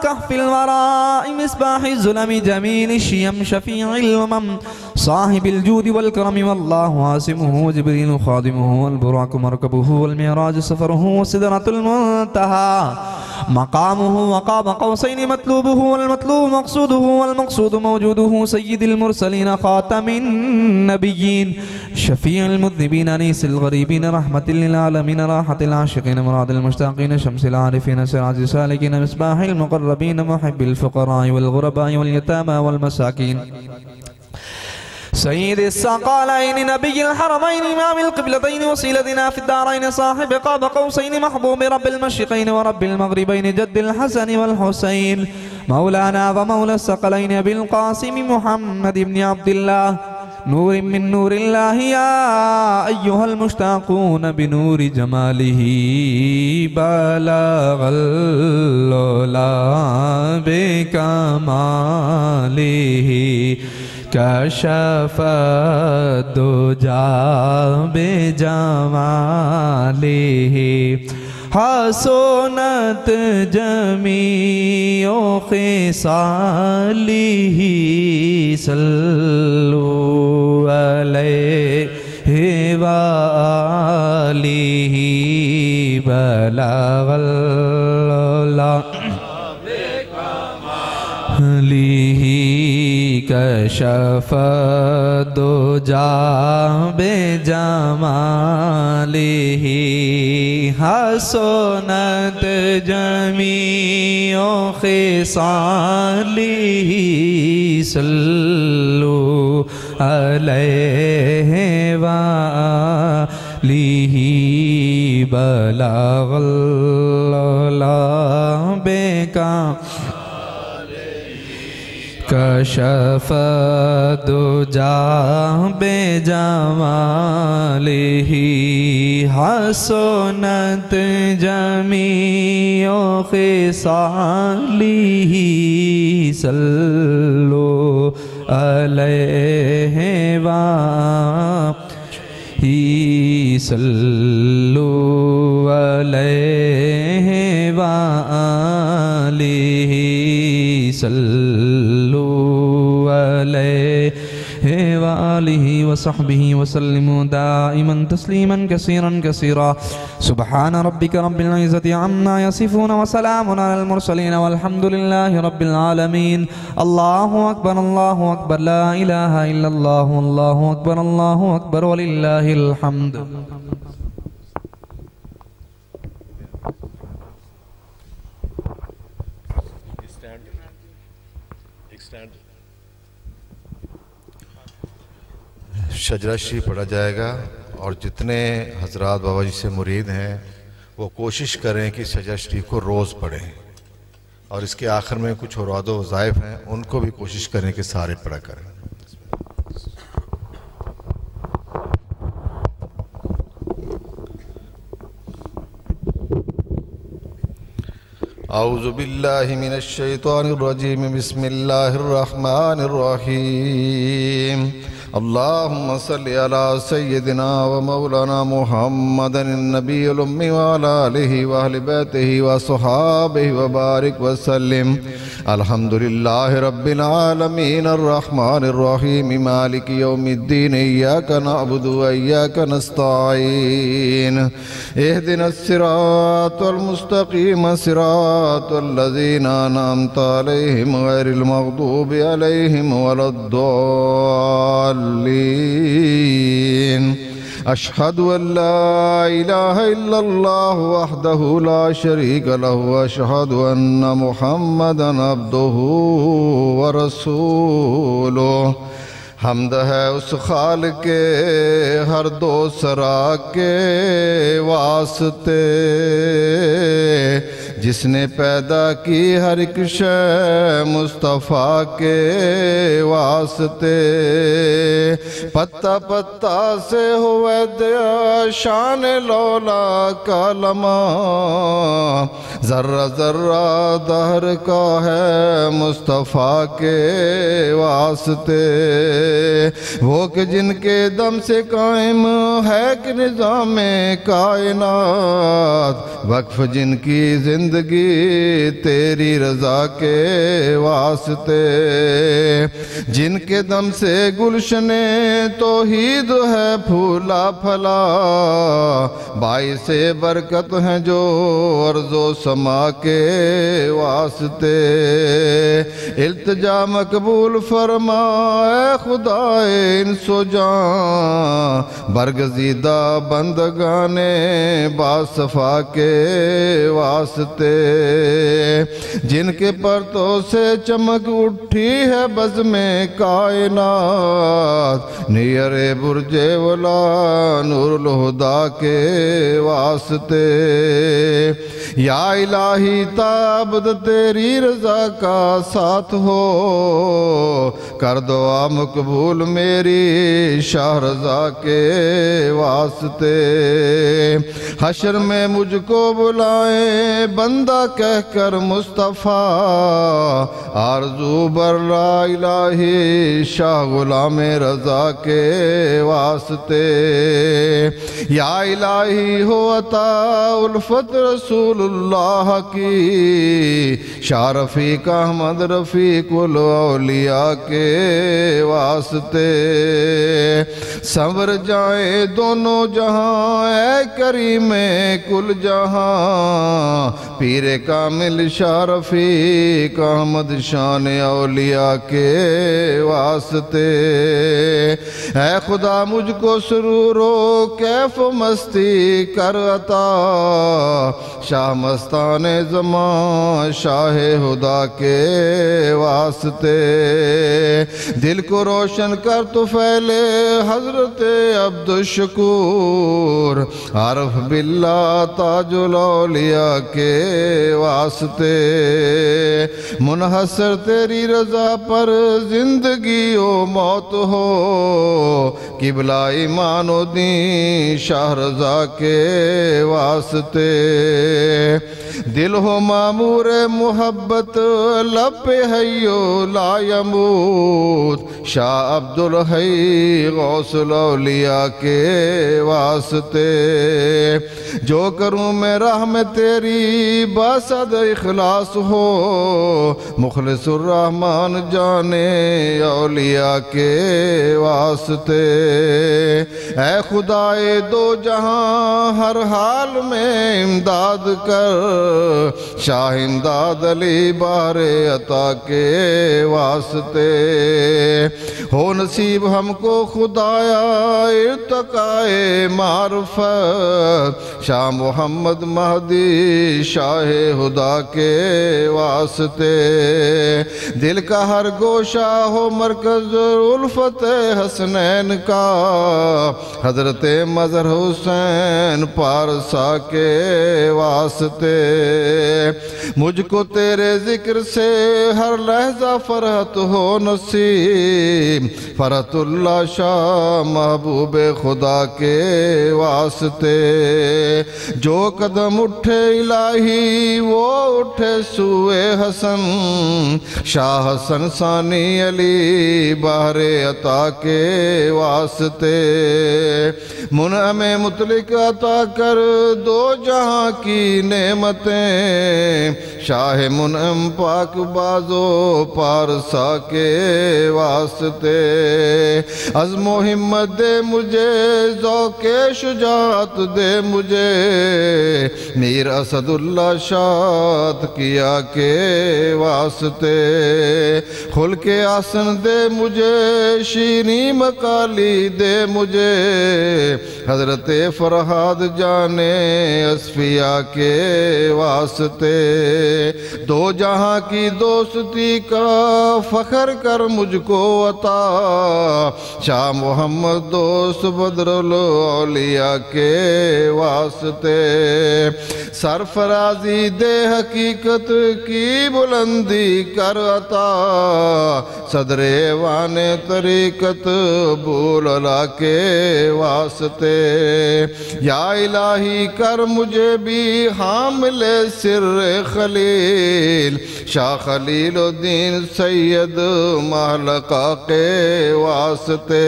कहफ़िल वराइ मिस्बाहिज़ ज़ुलमि जमीलिश शियम शफ़ीइल उमम साहिबिल जूदि वल करमि। वल्लाहु आसिमुहु जिब्रील ख़ादिमुहु वल बुराक़ु मरकबुहु वल मिअराज सफ़रुहु व सिदरतुल मुंतहा मक़ामुहु व क़ाब क़ौसैनि मतलूबुहु वल मतलूबु मक़सूदुहु वल मक़सूदु मौजूदुहु सय्यिदिल मुरसलीन ख़ातमिन नबिय्यीन शफ़ीइल मुज़निबीन अनीसिल ग़रीबीन रहमतिल लिल आलमीन राहतिल आशिक़ीन मुरादिल मुश्ताक़ीन शम्सिल आरिफ़ीन सिराजिल सालिकीन मिस्बाहिल मुक़र्रबीन मुहिब्बिल फ़ुक़राइ वल ग़ुरबाइ वल यतामा वल मसाकीन। सय्यिदिस सक़ालैन नबिय्यिल हरमैन इमामिल क़िबलतैन वसीलतिना फ़िद्दारैन साहिब क़ाब क़ौसैन महबूब रब्बिल मशरिक़ैन व रब्बिल मग़रिबैन जद्दिल हसन वल हुसैन मौलाना व मौला सक़लैन अबिल क़ासिम मुहम्मद इब्न अब्दिल्लाह नूर मिन नूरिल्लाहि या अय्युहल मुश्ताक़ून बिनूरि जमालिही बलगल उला बिकमालिही कशफ दुजा बेजमालिही हसनत जमीओ ख़िसालिही सल्लु अलैहि वालिही बलगल उला बिकमालिही कशफ दुजा बेजमालिही हसनत जमीओ ख़िसालिही सल्लु अलैहि वालिही बलगल उला कशफ दुजा बेजमालिही हसनत जमीओ ख़िसालिही सल्लु अलैहि वालिही सल्लु अलैहि वालिही सल्लु अलैहि वालिही वसहबिही वसल्लिमु दाइमन तस्लीमन कसीरन कसीरा सुब्हान रब्बिक रब्बिल इज़्ज़ति अम्मा यसिफून व सलामुन अलल मुरसलीन वल्हम्दुलिल्लाहि रब्बिल आलमीन। अल्लाहु अकबर ला इलाहा इल्लल्लाह अल्लाहु अकबर वलिल्लाहिल हम्द। शजरा शरीफ पढ़ा जाएगा और जितने हजरात बाबा जी से मुरीद हैं वो कोशिश करें कि शजरा शरीफ को रोज़ पढ़ें और इसके आखिर में कुछ औराद व वज़ाइफ हैं उनको भी कोशिश करें कि सारे पढ़ा करें। औज़ु बिल्लाहि मिनश शैतानिर रजीम बिस्मिल्लाहिर रहमानिर रहीम। अल्लाहुम्मा सल्लि अला सय्यदिना व मौलाना मुहम्मदन नबिय्यिल उम्मी व अला आलिहि व अहलि बैतिहि व अस्हाबिहि व बारिक व सल्लिम। अल्हम्दुलिल्लाहि रब्बिल आलमीन अर्रहमानिर रहीम मालिकि यौमिद्दीन इय्याका नअबुदु व इय्याका नस्तईन इहदिनस सिरातल मुस्तकीम सिरातल लज़ीना अनअमता अलैहिम गैरिल मग़दूबि अलैहिम वलद्दाल्लीन। अशहदु अल्ला इलाहा इल्लल्लाह वहदहु ला शरीक लहु व अशहदु अन्ना मुहम्मदन अब्दुहु व रसूलुहु। हम्द है उस खालिक के हर दो सरा के वास्ते जिसने पैदा की हर एक शय मुस्तफ़ा के वास्ते। पत्ता पत्ता से हुए दया शान लौला का लमा जर्रा जर्रा दहर का है मुस्तफ़ा के वास्ते। वो कि जिनके दम से कायम है कि निज़ाम कायनात वक्फ जिनकी जिंदगी तेरी रज़ा के वास्ते। जिनके दम से गुलशने तौहीद है फूला फला बाइसे बरकत हैं जो अर्ज़ो समा के वास्ते। इल्तिजा मकबूल फरमाए खुदाए इंसो जान बरगज़ीदा बंदगाने बासफ़ा के वास्ते। जिनके परतों से चमक उठी है बज़ में कायनात नियरे बुर्जे वला नूरुल हुदा के वास्ते। या इलाही ताबद तेरी रजा का साथ हो, कर दुआ मकबूल मेरी शाह रजा के वास्ते। हशर में मुझको बुलाए बंदा कहकर मुस्तफ़ा, आरज़ू बर ला इलाही शाह गुलाम रजा के वास्ते। या इलाही हो अता उल्फत रसूलुल्लाह की, शाह रफ़ीक अहमद रफ़ीकुल औलिया के वास्ते। संवर जाए दोनों जहां ए करीमे कुल जहां, पीरे कामिल शाह रफ़ीक अहमद शान औलिया के वास्ते। ऐ खुदा मुझको सुरूरो कैफ मस्ती कर अता, शाह मस्ताने ज़मां शाह हुदा के वास्ते। दिल को रोशन कर तो फैले हजरत अब्दुल शकूर, आरफ बिल्ला ताजुल औलिया के वास्ते। मुनहसर तेरी रजा पर जिंदगी ओ मौत हो, किबला ईमान ओ दीन शाह रजा के वास्ते। दिल हो मामूर मोहब्बत लब पे हयो ला यमूत, शाह अब्दुल हई गौसुल औलिया के वास्ते। जो करूं मैं राह में तेरी बसद इखलास हो, मुखलिसुर रहमान जाने औलिया के वास्ते। ऐ खुदाए दो जहां हर हाल में इमदाद कर, शाह इमदाद अली बारे अता के वास्ते। हो नसीब हमको खुदाया इर्तकाए मारुफत, शाह मोहम्मद महदी शाह हुदा के वास्ते। दिल का हर गोशा हो मरकज उल्फत हसनैन का, हजरत मजहर हुसैन पारसा के वास्ते। मुझको तेरे जिक्र से हर लहजा फरहत हो नसीब, फरहतुल्ला शाह महबूब खुदा के वास्ते। जो कदम उठे इलाही वो उठे सुए हसन, शाह हसन सानी अली बहरे अता के वास्ते। मुनअमे मुतलिक अता कर दो जहां की नेमतें, शाह मुनअम पाक बाजो पारसा के वास्ते। अज़्मो हिम्मत दे मुझे ज़ौक़े शुजाअत दे मुझे, मीर असदुल्ला शाद किया के वास्ते। खुल के आसन दे मुझे शीनी मकाली दे मुझे, हजरत फरहाद जाने असफिया के वास्ते। दो जहां की दोस्ती का फखर कर मुझको अता, शाह मोहम्मद दोस्त बदरुल औलिया के वास्ते। सरफराजी दे हकीकत की बुलंदी कर अता, सदरे वाने तरीकत बुलला के वास्ते। या इलाही कर मुझे भी हामिले सिर्रे खलील, शाह खलीलुद्दीन सैयद महलका के वास्ते।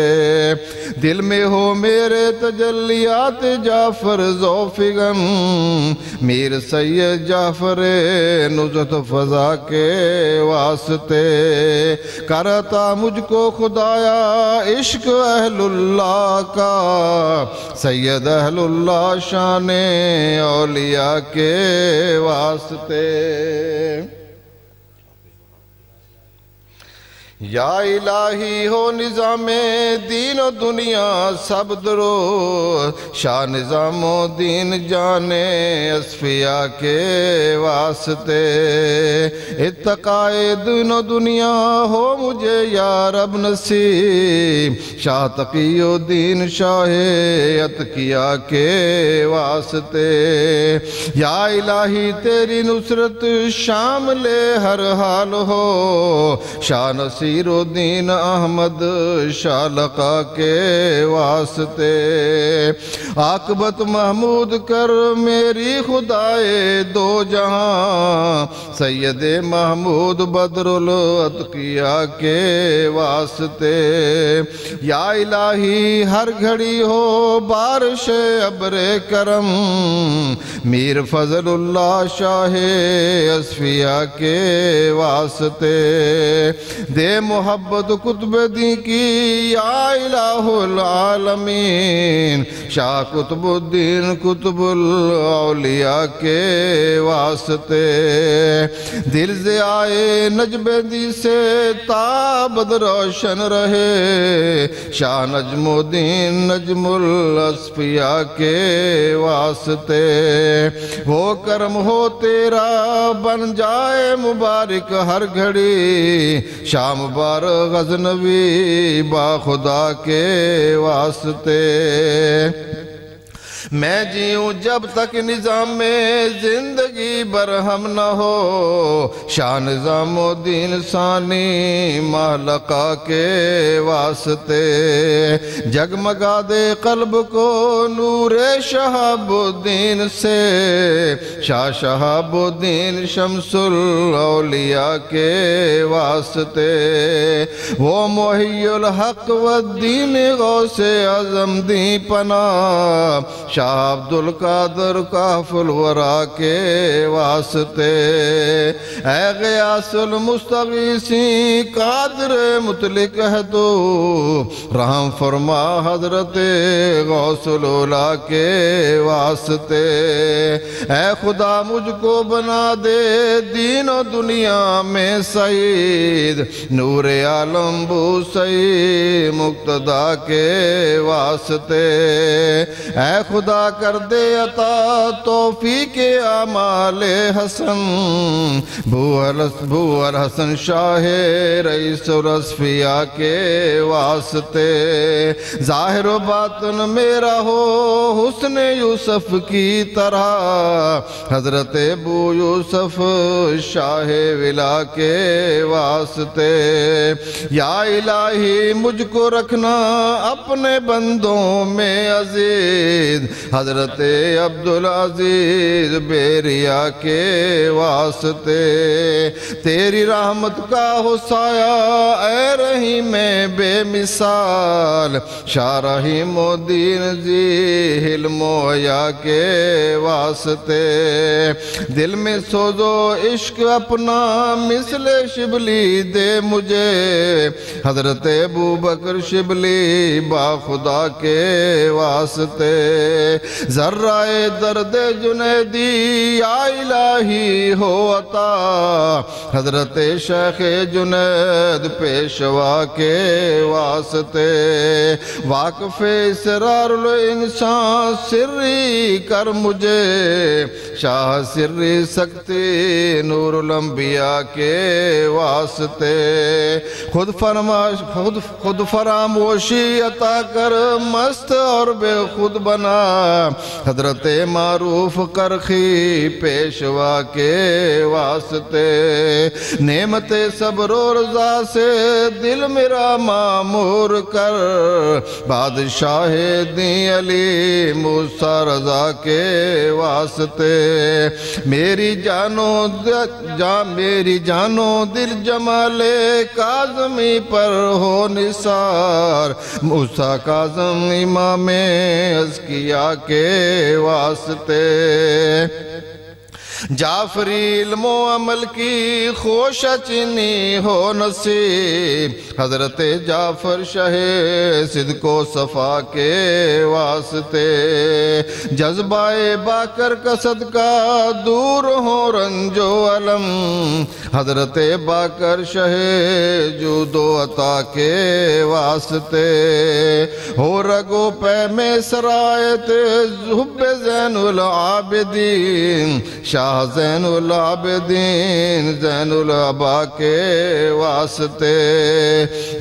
दिल में हो मेरे तजल्लियात जाफर ज़ौफ़िगम, मीर सैयद जाफर नुज़त फ़ज़ा के वास्ते। करता मुझको खुदाया इश्क अहलुल्लाह का, सैयद अहलुल्लाह शाने औलिया के वास्ते। या इलाही हो निज़ामे दीन और दुनिया सब दरो शाह निज़ामो दीन जाने असफिया के वास्ते इत्तकाए दीन और दुनिया हो मुझे या रब नसीब शाह तकियो दीन शाहे अतकिया के वास्ते या इलाही तेरी नुसरत शामिले हर हाल हो शाह नसीरुद्दीन अहमद शालका के वास्ते आकबत महमूद कर मेरी खुदाए दो जहां सैयद महमूद बदरुल अतकिया के वास्ते या इलाही हर घड़ी हो बारिश अबरे करम मीर फजलुल्लाह शाहे असफिया के वास्ते दे मोहब्बत कुतुब दी की या इलाहुल आलमीन शाह कुतुबुद्दीन कुतुबुल औलिया के वास्ते दिल से आए नजबेदी से ताबद रोशन रहे शाह नजमुद्दीन नजमुल असफिया के वास्ते वो करम हो तेरा बन जाए मुबारक हर घड़ी शाह मुबारक गज़नवी बाखुदा के वास्ते मैं जीऊँ जब तक निज़ाम में जिंदगी बरहम न हो शाह निज़ामुद्दीन सानी महलका के वास्ते जगमगा दे कल्ब को नूरे शहाबुद्दीन से शाह शहाबुद्दीन शमसुल औलिया के वास्ते वो मोहियुल हक व दीन गौसे आज़म दी पना शाह अब्दुल कादर काफुल वरा के वास्ते ऐ गयासुल मुस्तगीसी कादर मुतलिक है तो रहम फरमा हजरत गौसुल उला के वास्ते ऐ खुदा मुझको बना दे दीन और दुनिया में सईद नूरे आलम बू सई मुक्तदा के वास्ते ऐ खुदा कर दे अता तौफीक आमाले हसन भूअल हसन शाहे रईस रसफिया के वास्ते जाहिर बातन मेरा हो हुस्न यूसुफ की तरह हजरत बू यूसुफ शाहे विला के वास्ते या इलाही मुझको रखना अपने बंदों में अजीज हजरत अब्दुल अजीज बेरिया के वास्ते तेरी रहमत का हो साया ऐ रही में बेमिसाल शाह रहीमुद्दीन जी हिलमोया के वास्ते दिल में सोजो इश्क अपना मिसले शिबली दे मुझे हजरत अबू बकर शिबली बाखुदा के वास्ते जर्राए दर्द जुनैदी या इलाही हो अता हजरत शेख जुनैद पेशवा के वास्ते वाक़फ़े इसरारुल इंसान सिर्री कर मुझे शाह सिर्री सकती नूरुल अंबिया के वास्ते खुद फरामोशी अता कर मस्त और बेखुद बना हजरत मारूफ करखी पेशवा के वास्ते नेमते सब्र रज़ा से दिल मेरा मामूर कर बादशाह दी अली मूसा रज़ा के वास्ते मेरी जानो दिल जमाले काज़मी पर हो निसार मूसा काज़म इमामे अज़किया के वास्ते जाफरी इल्मो अमल की खोशचनी हो नसीब, हजरत जाफर शहे सिद्को सफ़ा के वास्ते। जज्बाए बाकर का सदका दूर हो रंजो अलम, हजरत बाकर शहे जूदो अता के वास्ते। हो रगो पै में सरायत ज़ुब्बे ज़ैनुल आबिदीन, शाह ज़ैनुल आबिदीन ज़ैनुल अबा के वास्ते।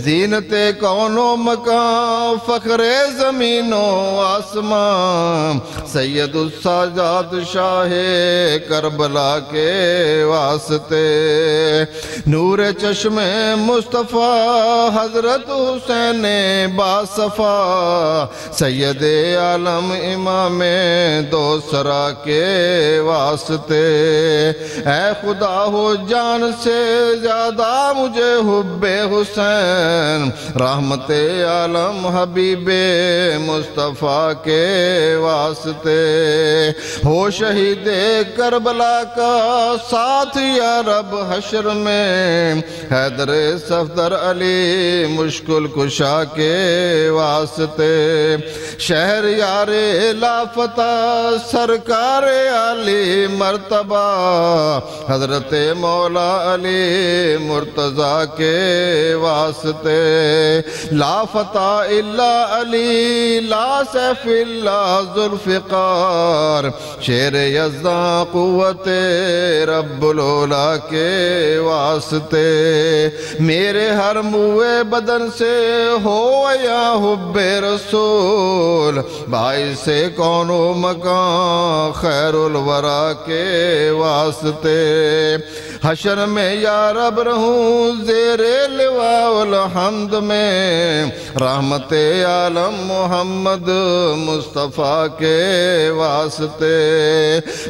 ज़ीनते कौनो मकान फ़ख्रे ज़मीनो आसमां, सैयदुल साजाद शाहे करबला के वास्ते। नूर चश्मे मुस्तफ़ा हजरत हुसैन बासफ़ा, सैयदे आलम इमाम दो सरा के वास्ते। ऐ खुदा हो जान से ज्यादा मुझे हुब्बे हुसैन, रहमते आलम हबीबे मुस्तफ़ा के वास्ते। हो शहीदे करबला का साथ या रब हश्र में, हैदर सफदर अली मुश्किल कुशा के वास्ते। शहर यारे लाफता सरकार अली मर्तबा, हजरत मौला अली मुर्तजा के वास्ते। लाफता इल्ला अली ला सैफ इल्ला जुल्फ़िकार, शेर यज़्दा कुव्वते रब्बुल औला के वास्ते। मेरे हर मुए बदन से हो या हुब्बे रसूल, भाई से कौनो मकान खैरुल वरा के वास्ते। हशर में या रब रहूं ज़ेरे लिवाउल हम्द में, रहमते आलम मोहम्मद मुस्तफ़ा के वास्ते।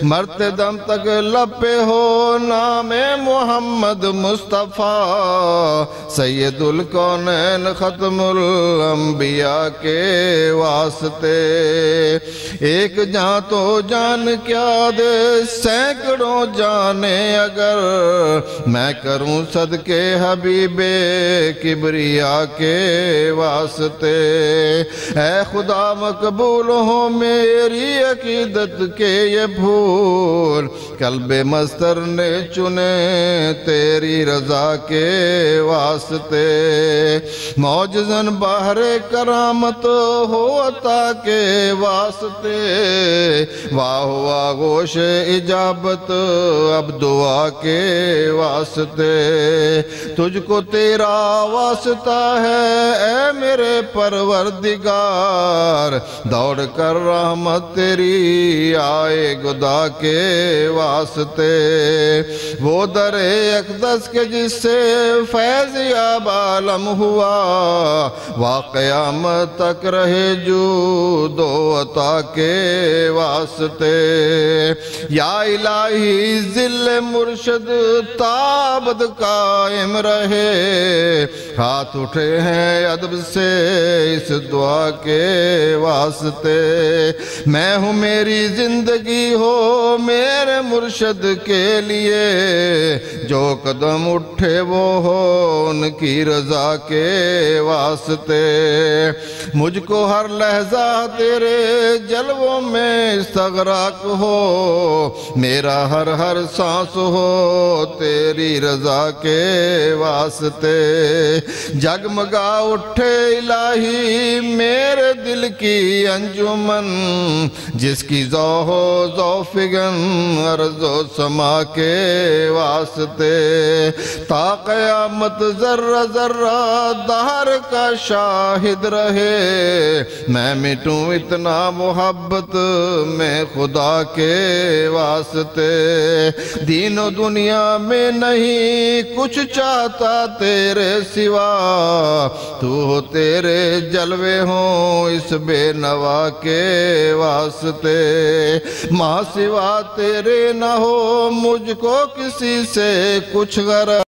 मरते दम तक लपे हो नामे मोहम्मद मुस्तफ़ा, सैयदुल कौनैन ख़त्मुल अंबिया के वास्ते। एक जान तो जान क्या दे सैकड़ों जाने अगर, मैं करूं सदके हबीबे किबरिया के वास्ते। ऐ खुदा मकबूल हो मेरी अकीदत के ये भूल, कल्बे मस्तर ने चुने तेरी रजा के वास्ते। मौजज़न बहरे करामत हो अता के वास्ते, वाह वाह गोश इजाबत अब दुआ के वास्ते। तुझको तेरा वास्ता है ऐ मेरे परवरदिगार, दौड़ कर रहमत तेरी आए खुदा के वास्ते। वो दरे अक़दस के जिससे फैज़ याब आलम हुआ, वाक़यामत तक रहे जूदो अता के वास्ते। या इलाही ज़िल्ले मुर्शिद ताबद कायम रहे, हाथ उठे हैं अदब से इस दुआ के वास्ते। मैं हूँ मेरी जिंदगी हो मेरे मुर्शिद के लिए, जो कदम उठे वो हो उनकी रजा के वास्ते। मुझको हर लहजा तेरे जलवों में इस्तग़राक़ हो, मेरा हर हर सांस हो तेरी रजा के वास्ते। जगमगा उठे इलाही मेरे दिल की अंजुमन, जिसकी ज़ौहो ज़ौफ़िगन अर्ज़ो समा के वास्ते। ता क़यामत ज़र्रा ज़र्रा दहर का शाहिद रहे, मैं मिटूं इतना मोहब्बत में खुदा के वास्ते। दीनो दुनिया में नहीं कुछ चाहता तेरे सिवा, तू हो तेरे जलवे हो इस बेनवा के वास्ते। माँ सिवा तेरे न हो मुझको किसी से कुछ गरज।